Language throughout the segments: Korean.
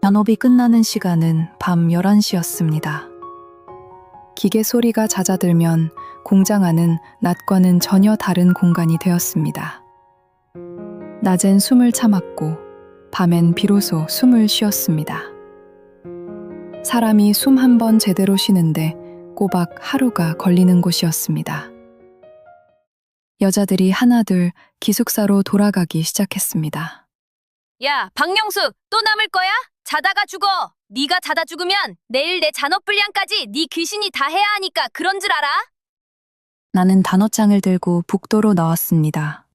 전업이 끝나는 시간은 밤 11시였습니다. 기계 소리가 잦아들면 공장 안은 낮과는 전혀 다른 공간이 되었습니다. 낮엔 숨을 참았고 밤엔 비로소 숨을 쉬었습니다. 사람이 숨 한 번 제대로 쉬는데 꼬박 하루가 걸리는 곳이었습니다. 여자들이 하나둘 기숙사로 돌아가기 시작했습니다. 야, 박명숙, 또 남을 거야? 자다가 죽어. 네가 자다 죽으면 내일 내 잔업 분량까지 네 귀신이 다 해야 하니까 그런 줄 알아? 나는 단어장을 들고 북도로 나왔습니다.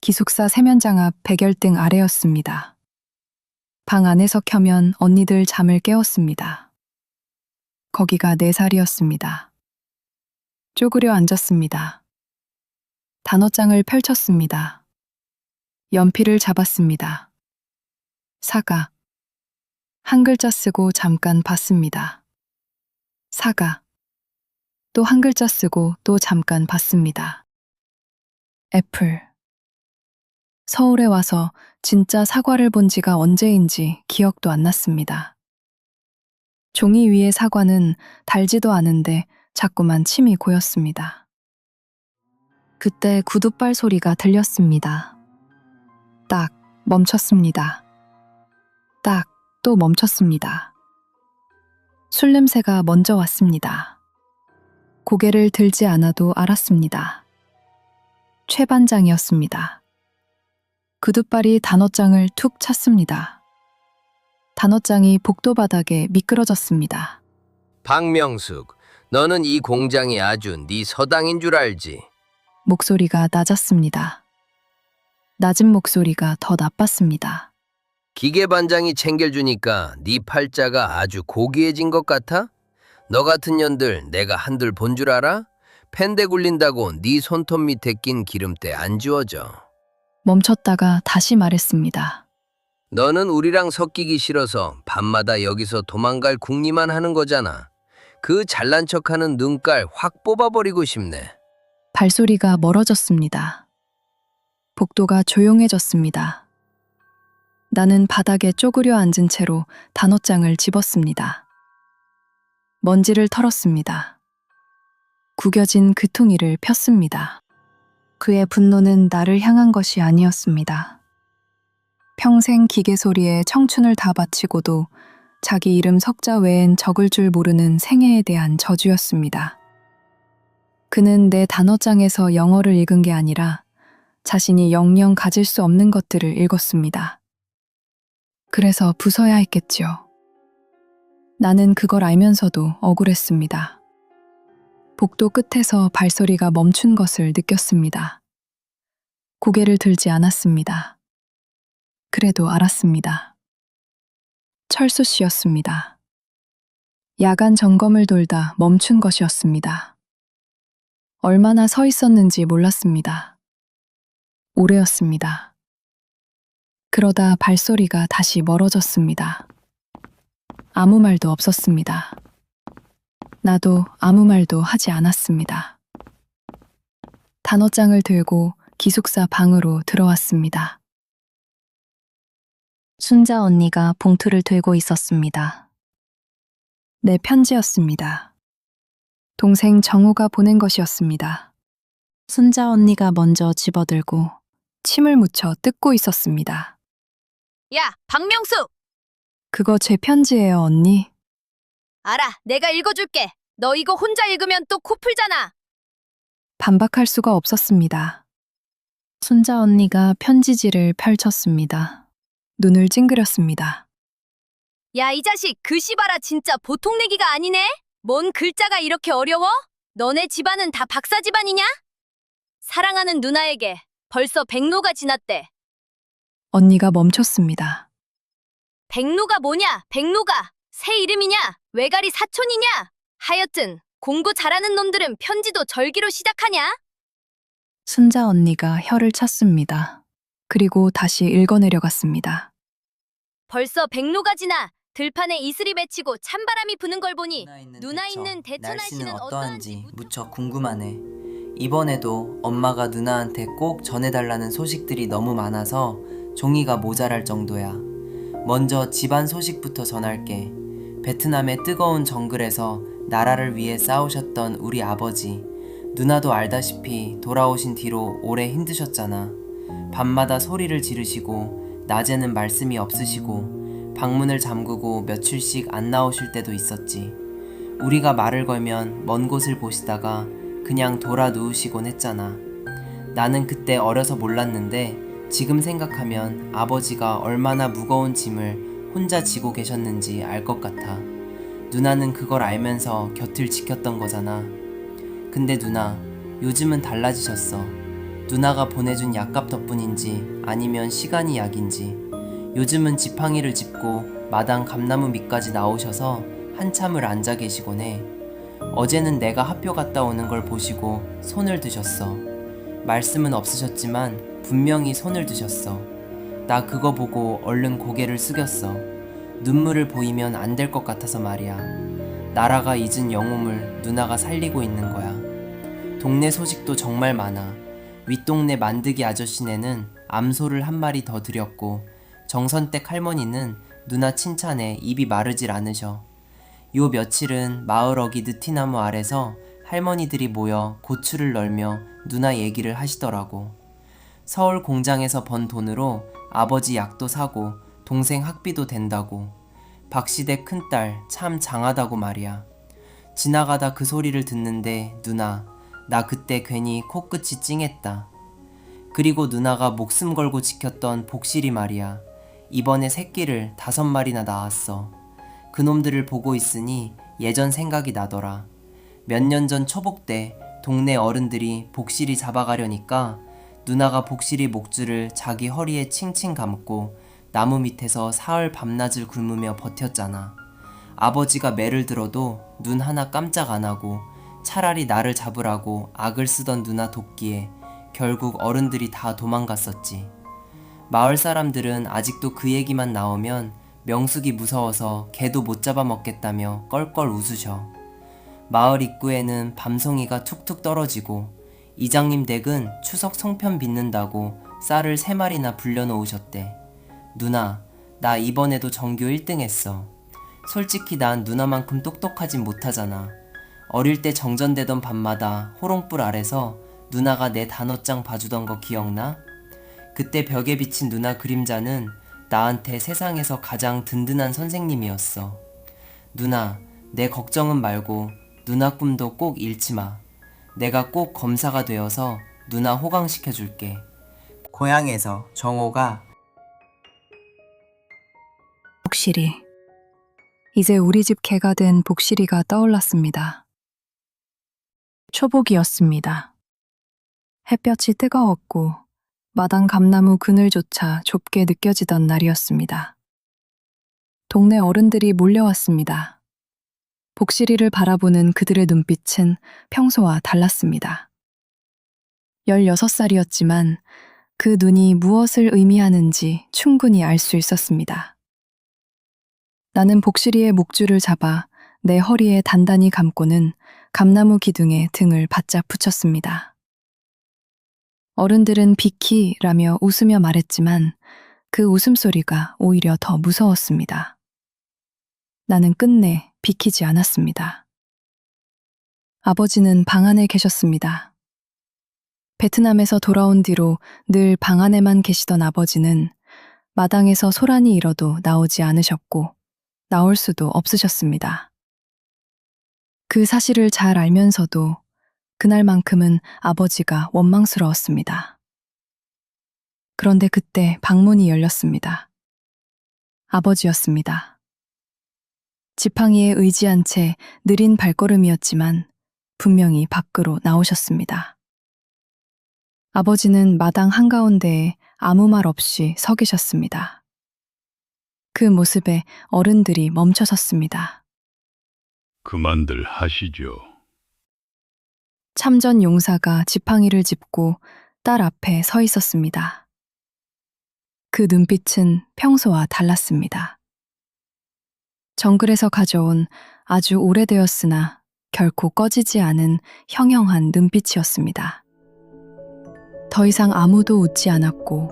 기숙사 세면장 앞 백열등 아래였습니다. 방 안에서 켜면 언니들 잠을 깨웠습니다. 거기가 4살이었습니다. 쪼그려 앉았습니다. 단어장을 펼쳤습니다. 연필을 잡았습니다. 사과. 한 글자 쓰고 잠깐 봤습니다. 사과. 또 한 글자 쓰고 또 잠깐 봤습니다. 애플. 서울에 와서 진짜 사과를 본 지가 언제인지 기억도 안 났습니다. 종이 위의 사과는 달지도 않은데 자꾸만 침이 고였습니다. 그때 구둣발 소리가 들렸습니다. 딱 멈췄습니다. 딱 또 멈췄습니다. 술 냄새가 먼저 왔습니다. 고개를 들지 않아도 알았습니다. 최 반장이었습니다. 구둣발이 단어장을 툭 찼습니다. 단어장이 복도 바닥에 미끄러졌습니다. 박명숙, 너는 이 공장이 아주 네 서당인 줄 알지? 목소리가 낮았습니다. 낮은 목소리가 더 나빴습니다. 기계 반장이 챙겨주니까 네 팔자가 아주 고귀해진 것 같아? 너 같은 년들 내가 한둘 본 줄 알아? 펜대 굴린다고 네 손톱 밑에 낀 기름때 안 지워져. 멈췄다가 다시 말했습니다. 너는 우리랑 섞이기 싫어서 밤마다 여기서 도망갈 궁리만 하는 거잖아. 그 잘난 척하는 눈깔 확 뽑아버리고 싶네. 발소리가 멀어졌습니다. 복도가 조용해졌습니다. 나는 바닥에 쪼그려 앉은 채로 단어장을 집었습니다. 먼지를 털었습니다. 구겨진 귀퉁이를 폈습니다. 그의 분노는 나를 향한 것이 아니었습니다. 평생 기계 소리에 청춘을 다 바치고도 자기 이름 석자 외엔 적을 줄 모르는 생애에 대한 저주였습니다. 그는 내 단어장에서 영어를 읽은 게 아니라 자신이 영영 가질 수 없는 것들을 읽었습니다. 그래서 부숴야 했겠지요. 나는 그걸 알면서도 억울했습니다. 복도 끝에서 발소리가 멈춘 것을 느꼈습니다. 고개를 들지 않았습니다. 그래도 알았습니다. 철수 씨였습니다. 야간 점검을 돌다 멈춘 것이었습니다. 얼마나 서 있었는지 몰랐습니다. 오래였습니다. 그러다 발소리가 다시 멀어졌습니다. 아무 말도 없었습니다. 나도 아무 말도 하지 않았습니다. 단어장을 들고 기숙사 방으로 들어왔습니다. 순자 언니가 봉투를 들고 있었습니다. 내 편지였습니다. 동생 정우가 보낸 것이었습니다. 순자 언니가 먼저 집어들고 침을 묻혀 뜯고 있었습니다. 야, 박명숙! 그거 제 편지예요, 언니. 알아, 내가 읽어줄게. 너 이거 혼자 읽으면 또 코 풀잖아. 반박할 수가 없었습니다. 순자 언니가 편지지를 펼쳤습니다. 눈을 찡그렸습니다. 야, 이 자식, 글씨 봐라. 진짜 보통 내기가 아니네? 뭔 글자가 이렇게 어려워? 너네 집안은 다 박사 집안이냐? 사랑하는 누나에게 벌써 백로가 지났대. 언니가 멈췄습니다. 백로가 뭐냐? 백로가 새 이름이냐? 외가리 사촌이냐? 하여튼 공부 잘하는 놈들은 편지도 절기로 시작하냐? 순자 언니가 혀를 찼습니다. 그리고 다시 읽어내려갔습니다. 벌써 백로가 지나 들판에 이슬이 맺히고 찬바람이 부는 걸 보니 누나 있는 대처 날씨는 어떠한지 무척 궁금하네. 이번에도 엄마가 누나한테 꼭 전해달라는 소식들이 너무 많아서 종이가 모자랄 정도야. 먼저 집안 소식부터 전할게. 베트남의 뜨거운 정글에서 나라를 위해 싸우셨던 우리 아버지. 누나도 알다시피 돌아오신 뒤로 오래 힘드셨잖아. 밤마다 소리를 지르시고 낮에는 말씀이 없으시고 방문을 잠그고 며칠씩 안 나오실 때도 있었지. 우리가 말을 걸면 먼 곳을 보시다가 그냥 돌아 누우시곤 했잖아. 나는 그때 어려서 몰랐는데 지금 생각하면 아버지가 얼마나 무거운 짐을 혼자 지고 계셨는지 알 것 같아. 누나는 그걸 알면서 곁을 지켰던 거잖아. 근데 누나, 요즘은 달라지셨어. 누나가 보내준 약값 덕분인지 아니면 시간이 약인지 요즘은 지팡이를 짚고 마당 감나무 밑까지 나오셔서 한참을 앉아 계시곤 해. 어제는 내가 학교 갔다 오는 걸 보시고 손을 드셨어. 말씀은 없으셨지만 분명히 손을 드셨어. 나 그거 보고 얼른 고개를 숙였어. 눈물을 보이면 안 될 것 같아서 말이야. 나라가 잊은 영웅을 누나가 살리고 있는 거야. 동네 소식도 정말 많아. 윗동네 만드기 아저씨네는 암소를 한 마리 더 들였고 정선댁 할머니는 누나 칭찬에 입이 마르질 않으셔. 요 며칠은 마을 어귀 느티나무 아래서 할머니들이 모여 고추를 널며 누나 얘기를 하시더라고. 서울 공장에서 번 돈으로 아버지 약도 사고 동생 학비도 된다고. 박시대 큰딸 참 장하다고 말이야. 지나가다 그 소리를 듣는데 누나, 나 그때 괜히 코끝이 찡했다. 그리고 누나가 목숨 걸고 지켰던 복실이 말이야. 이번에 새끼를 5마리나 낳았어. 그놈들을 보고 있으니 예전 생각이 나더라. 몇 년 전 초복 때 동네 어른들이 복실이 잡아가려니까 누나가 복실이 목줄을 자기 허리에 칭칭 감고 나무 밑에서 사흘 밤낮을 굶으며 버텼잖아. 아버지가 매를 들어도 눈 하나 깜짝 안 하고 차라리 나를 잡으라고 악을 쓰던 누나 돕기에 결국 어른들이 다 도망갔었지. 마을 사람들은 아직도 그 얘기만 나오면 명숙이 무서워서 개도 못 잡아먹겠다며 껄껄 웃으셔. 마을 입구에는 밤송이가 툭툭 떨어지고 이장님 댁은 추석 송편 빚는다고 쌀을 3마리나 불려놓으셨대. 누나, 나 이번에도 전교 1등 했어. 솔직히 난 누나만큼 똑똑하진 못하잖아. 어릴 때 정전되던 밤마다 호롱불 아래서 누나가 내 단어장 봐주던 거 기억나? 그때 벽에 비친 누나 그림자는 나한테 세상에서 가장 든든한 선생님이었어. 누나, 내 걱정은 말고 누나 꿈도 꼭 잃지 마. 내가 꼭 검사가 되어서 누나 호강시켜줄게. 고향에서 정호가 복실이. 이제 우리 집 개가 된 복실이가 떠올랐습니다. 초복이었습니다. 햇볕이 뜨거웠고 마당 감나무 그늘조차 좁게 느껴지던 날이었습니다. 동네 어른들이 몰려왔습니다. 복실이를 바라보는 그들의 눈빛은 평소와 달랐습니다. 16살이었지만 그 눈이 무엇을 의미하는지 충분히 알 수 있었습니다. 나는 복실이의 목줄을 잡아 내 허리에 단단히 감고는 감나무 기둥에 등을 바짝 붙였습니다. 어른들은 비키라며 웃으며 말했지만 그 웃음소리가 오히려 더 무서웠습니다. 나는 끝내 비키지 않았습니다. 아버지는 방 안에 계셨습니다. 베트남에서 돌아온 뒤로 늘 방 안에만 계시던 아버지는 마당에서 소란이 일어도 나오지 않으셨고 나올 수도 없으셨습니다. 그 사실을 잘 알면서도 그날만큼은 아버지가 원망스러웠습니다. 그런데 그때 방문이 열렸습니다. 아버지였습니다. 지팡이에 의지한 채 느린 발걸음이었지만 분명히 밖으로 나오셨습니다. 아버지는 마당 한가운데에 아무 말 없이 서 계셨습니다. 그 모습에 어른들이 멈춰섰습니다. 그만들 하시죠. 참전 용사가 지팡이를 짚고 딸 앞에 서 있었습니다. 그 눈빛은 평소와 달랐습니다. 정글에서 가져온 아주 오래되었으나 결코 꺼지지 않은 형형한 눈빛이었습니다. 더 이상 아무도 웃지 않았고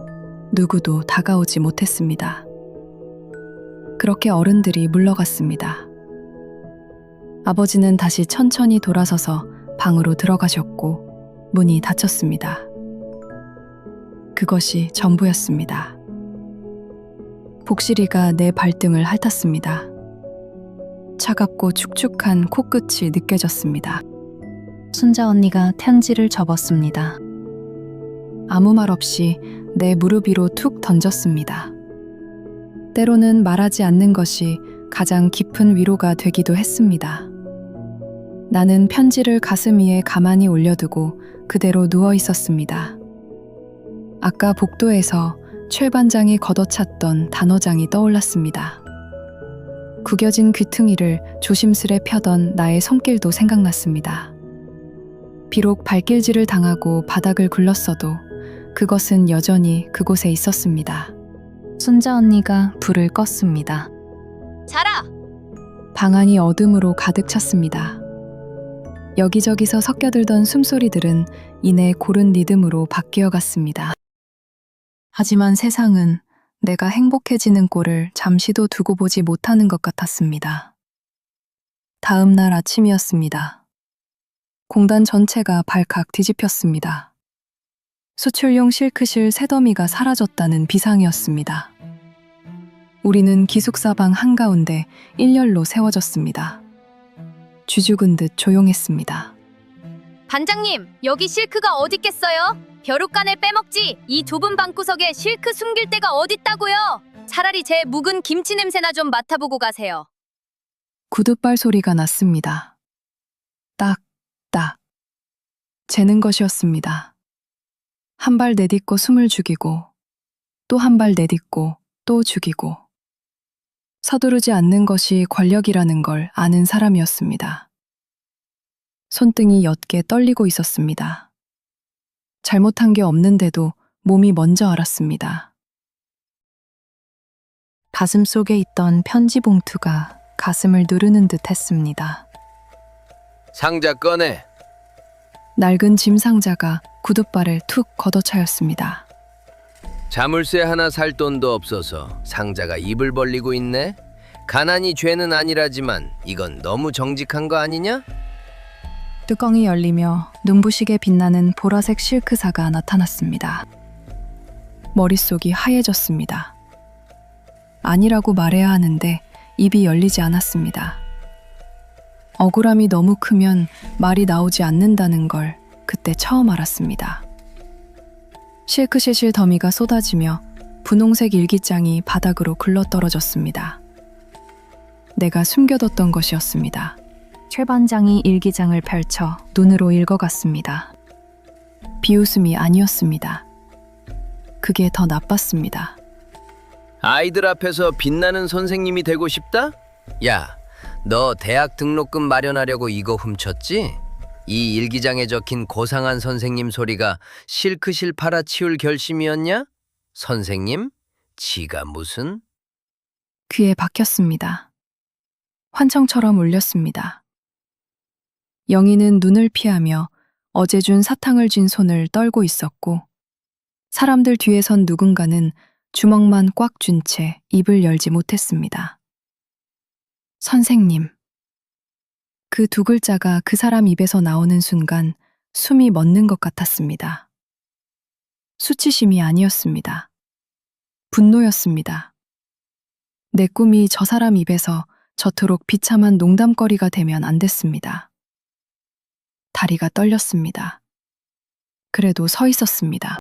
누구도 다가오지 못했습니다. 그렇게 어른들이 물러갔습니다. 아버지는 다시 천천히 돌아서서 방으로 들어가셨고 문이 닫혔습니다. 그것이 전부였습니다. 복실이가 내 발등을 핥았습니다. 차갑고 축축한 코끝이 느껴졌습니다. 순자 언니가 편지를 접었습니다. 아무 말 없이 내 무릎 위로 툭 던졌습니다. 때로는 말하지 않는 것이 가장 깊은 위로가 되기도 했습니다. 나는 편지를 가슴 위에 가만히 올려두고 그대로 누워 있었습니다. 아까 복도에서 최 반장이 걷어찼던 단어장이 떠올랐습니다. 구겨진 귀퉁이를 조심스레 펴던 나의 손길도 생각났습니다. 비록 발길질을 당하고 바닥을 굴렀어도 그것은 여전히 그곳에 있었습니다. 순자 언니가 불을 껐습니다. 자라! 방 안이 어둠으로 가득 찼습니다. 여기저기서 섞여들던 숨소리들은 이내 고른 리듬으로 바뀌어 갔습니다. 하지만 세상은 내가 행복해지는 꼴을 잠시도 두고 보지 못하는 것 같았습니다. 다음 날 아침이었습니다. 공단 전체가 발칵 뒤집혔습니다. 수출용 실크실 새 더미가 사라졌다는 비상이었습니다. 우리는 기숙사 방 한가운데 일렬로 세워졌습니다. 쥐죽은 듯 조용했습니다. 반장님, 여기 실크가 어딨겠어요? 벼룩간을 빼먹지. 이 좁은 방구석에 실크 숨길 데가 어딨다고요? 차라리 제 묵은 김치 냄새나 좀 맡아보고 가세요. 구둣발 소리가 났습니다. 딱, 딱. 재는 것이었습니다. 한 발 내딛고 숨을 죽이고, 또 한 발 내딛고, 또 죽이고. 서두르지 않는 것이 권력이라는 걸 아는 사람이었습니다. 손등이 옅게 떨리고 있었습니다. 잘못한 게 없는데도 몸이 먼저 알았습니다. 가슴 속에 있던 편지 봉투가 가슴을 누르는 듯 했습니다. 상자 꺼내. 낡은 짐 상자가 구둣발을 툭 걷어차였습니다. 자물쇠 하나 살 돈도 없어서 상자가 입을 벌리고 있네. 가난이 죄는 아니라지만 이건 너무 정직한 거 아니냐? 뚜껑이 열리며 눈부시게 빛나는 보라색 실크사가 나타났습니다. 머릿속이 하얘졌습니다. 아니라고 말해야 하는데 입이 열리지 않았습니다. 억울함이 너무 크면 말이 나오지 않는다는 걸 그때 처음 알았습니다. 실크시실 더미가 쏟아지며 분홍색 일기장이 바닥으로 굴러떨어졌습니다. 내가 숨겨뒀던 것이었습니다. 최 반장이 일기장을 펼쳐 눈으로 읽어갔습니다. 비웃음이 아니었습니다. 그게 더 나빴습니다. 아이들 앞에서 빛나는 선생님이 되고 싶다? 야, 너 대학 등록금 마련하려고 이거 훔쳤지? 이 일기장에 적힌 고상한 선생님 소리가 실크실 팔아치울 결심이었냐? 선생님? 지가 무슨? 귀에 박혔습니다. 환청처럼 울렸습니다. 영희는 눈을 피하며 어제 준 사탕을 쥔 손을 떨고 있었고 사람들 뒤에 선 누군가는 주먹만 꽉 쥔 채 입을 열지 못했습니다. 선생님. 그 두 글자가 그 사람 입에서 나오는 순간 숨이 멎는 것 같았습니다. 수치심이 아니었습니다. 분노였습니다. 내 꿈이 저 사람 입에서 저토록 비참한 농담거리가 되면 안 됐습니다. 다리가 떨렸습니다. 그래도 서 있었습니다.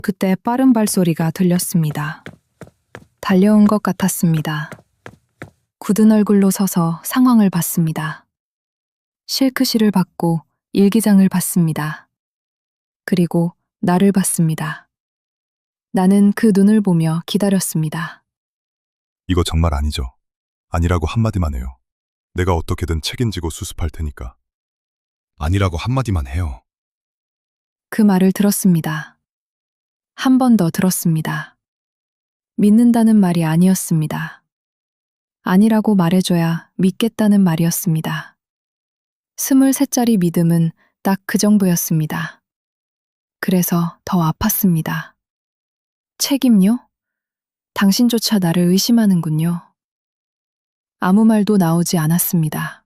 그때 빠른 발소리가 들렸습니다. 달려온 것 같았습니다. 굳은 얼굴로 서서 상황을 봤습니다. 실크실을 봤고 일기장을 봤습니다. 그리고 나를 봤습니다. 나는 그 눈을 보며 기다렸습니다. 이거 정말 아니죠. 아니라고 한마디만 해요. 내가 어떻게든 책임지고 수습할 테니까. 아니라고 한마디만 해요. 그 말을 들었습니다. 한 번 더 들었습니다. 믿는다는 말이 아니었습니다. 아니라고 말해줘야 믿겠다는 말이었습니다. 23짜리 믿음은 딱 그 정도였습니다. 그래서 더 아팠습니다. 책임요? 당신조차 나를 의심하는군요. 아무 말도 나오지 않았습니다.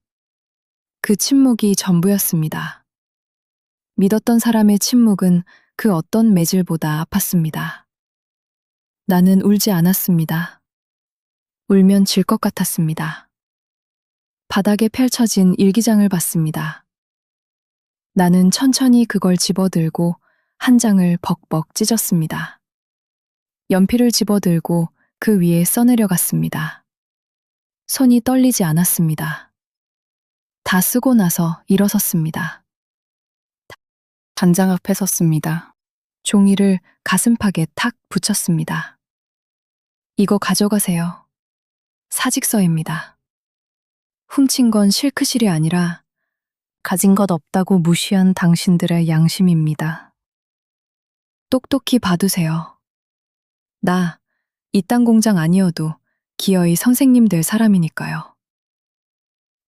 그 침묵이 전부였습니다. 믿었던 사람의 침묵은 그 어떤 매질보다 아팠습니다. 나는 울지 않았습니다. 울면 질 것 같았습니다. 바닥에 펼쳐진 일기장을 봤습니다. 나는 천천히 그걸 집어들고 한 장을 벅벅 찢었습니다. 연필을 집어들고 그 위에 써내려갔습니다. 손이 떨리지 않았습니다. 다 쓰고 나서 일어섰습니다. 단장 앞에 섰습니다. 종이를 가슴팍에 탁 붙였습니다. 이거 가져가세요. 사직서입니다. 훔친 건 실크실이 아니라 가진 것 없다고 무시한 당신들의 양심입니다. 똑똑히 봐두세요. 나 이딴 공장 아니어도 기어이 선생님 될 사람이니까요.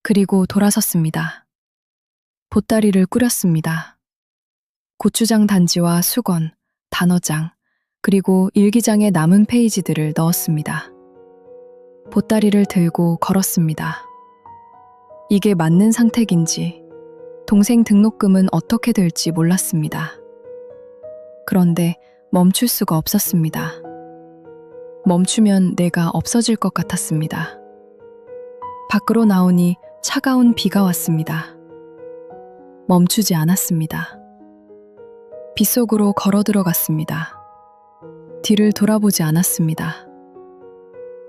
그리고 돌아섰습니다. 보따리를 꾸렸습니다. 고추장 단지와 수건, 단어장, 그리고 일기장에 남은 페이지들을 넣었습니다. 보따리를 들고 걸었습니다. 이게 맞는 상택인지, 동생 등록금은 어떻게 될지 몰랐습니다. 그런데 멈출 수가 없었습니다. 멈추면 내가 없어질 것 같았습니다. 밖으로 나오니 차가운 비가 왔습니다. 멈추지 않았습니다. 빗속으로 걸어 들어갔습니다. 뒤를 돌아보지 않았습니다.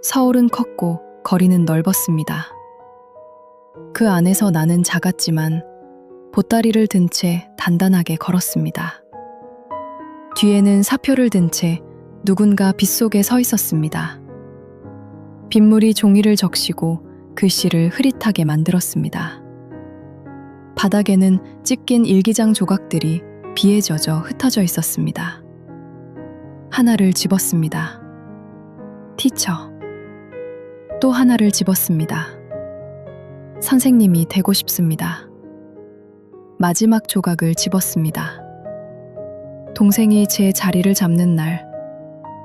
서울은 컸고 거리는 넓었습니다. 그 안에서 나는 작았지만 보따리를 든 채 단단하게 걸었습니다. 뒤에는 사표를 든 채 누군가 빗속에 서 있었습니다. 빗물이 종이를 적시고 글씨를 흐릿하게 만들었습니다. 바닥에는 찢긴 일기장 조각들이 비에 젖어 흩어져 있었습니다. 하나를 집었습니다. 티처. 또 하나를 집었습니다. 선생님이 되고 싶습니다. 마지막 조각을 집었습니다. 동생이 제 자리를 잡는 날,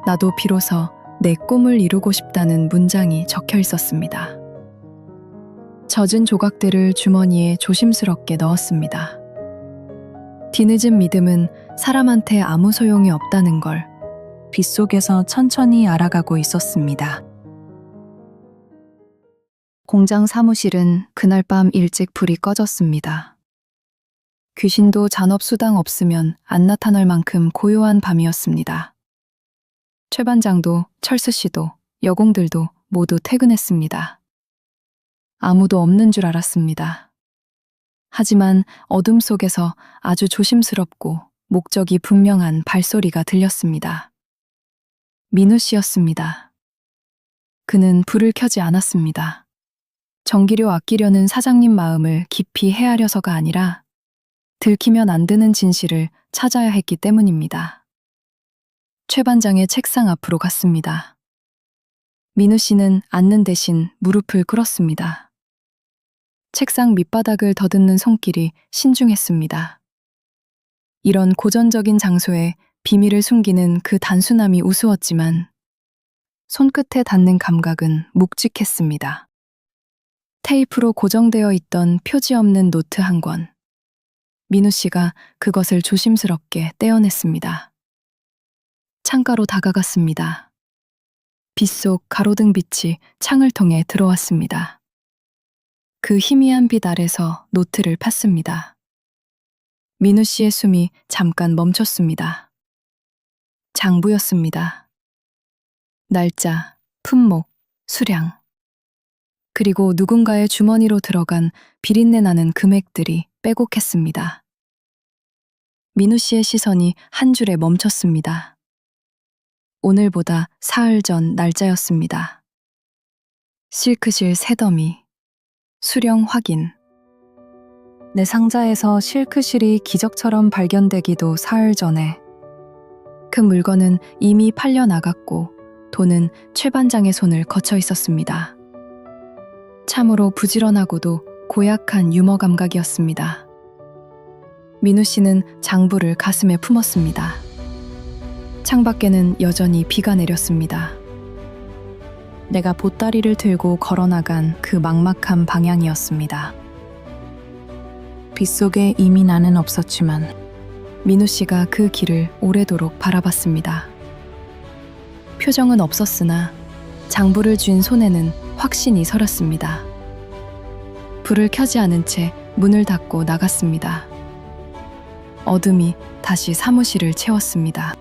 나도 비로소 내 꿈을 이루고 싶다는 문장이 적혀 있었습니다. 젖은 조각들을 주머니에 조심스럽게 넣었습니다. 뒤늦은 믿음은 사람한테 아무 소용이 없다는 걸 빗속에서 천천히 알아가고 있었습니다. 공장 사무실은 그날 밤 일찍 불이 꺼졌습니다. 귀신도 잔업수당 없으면 안 나타날 만큼 고요한 밤이었습니다. 최 반장도 철수 씨도 여공들도 모두 퇴근했습니다. 아무도 없는 줄 알았습니다. 하지만 어둠 속에서 아주 조심스럽고 목적이 분명한 발소리가 들렸습니다. 민우 씨였습니다. 그는 불을 켜지 않았습니다. 전기료 아끼려는 사장님 마음을 깊이 헤아려서가 아니라 들키면 안 되는 진실을 찾아야 했기 때문입니다. 최 반장의 책상 앞으로 갔습니다. 민우 씨는 앉는 대신 무릎을 꿇었습니다. 책상 밑바닥을 더듬는 손길이 신중했습니다. 이런 고전적인 장소에 비밀을 숨기는 그 단순함이 우스웠지만 손끝에 닿는 감각은 묵직했습니다. 테이프로 고정되어 있던 표지 없는 노트 한 권. 민우 씨가 그것을 조심스럽게 떼어냈습니다. 창가로 다가갔습니다. 빗속 가로등 빛이 창을 통해 들어왔습니다. 그 희미한 빛 아래서 노트를 팠습니다. 민우 씨의 숨이 잠깐 멈췄습니다. 장부였습니다. 날짜, 품목, 수량. 그리고 누군가의 주머니로 들어간 비린내 나는 금액들이 빼곡했습니다. 민우 씨의 시선이 한 줄에 멈췄습니다. 오늘보다 사흘 전 날짜였습니다. 실크실 새더미, 수령 확인. 내 상자에서 실크실이 기적처럼 발견되기도 사흘 전에 그 물건은 이미 팔려 나갔고 돈은 최 반장의 손을 거쳐 있었습니다. 참으로 부지런하고도 고약한 유머 감각이었습니다. 민우 씨는 장부를 가슴에 품었습니다. 창밖에는 여전히 비가 내렸습니다. 내가 보따리를 들고 걸어나간 그 막막한 방향이었습니다. 빗속에 이미 나는 없었지만 민우 씨가 그 길을 오래도록 바라봤습니다. 표정은 없었으나 장부를 쥔 손에는 확신이 서렸습니다. 불을 켜지 않은 채 문을 닫고 나갔습니다. 어둠이 다시 사무실을 채웠습니다.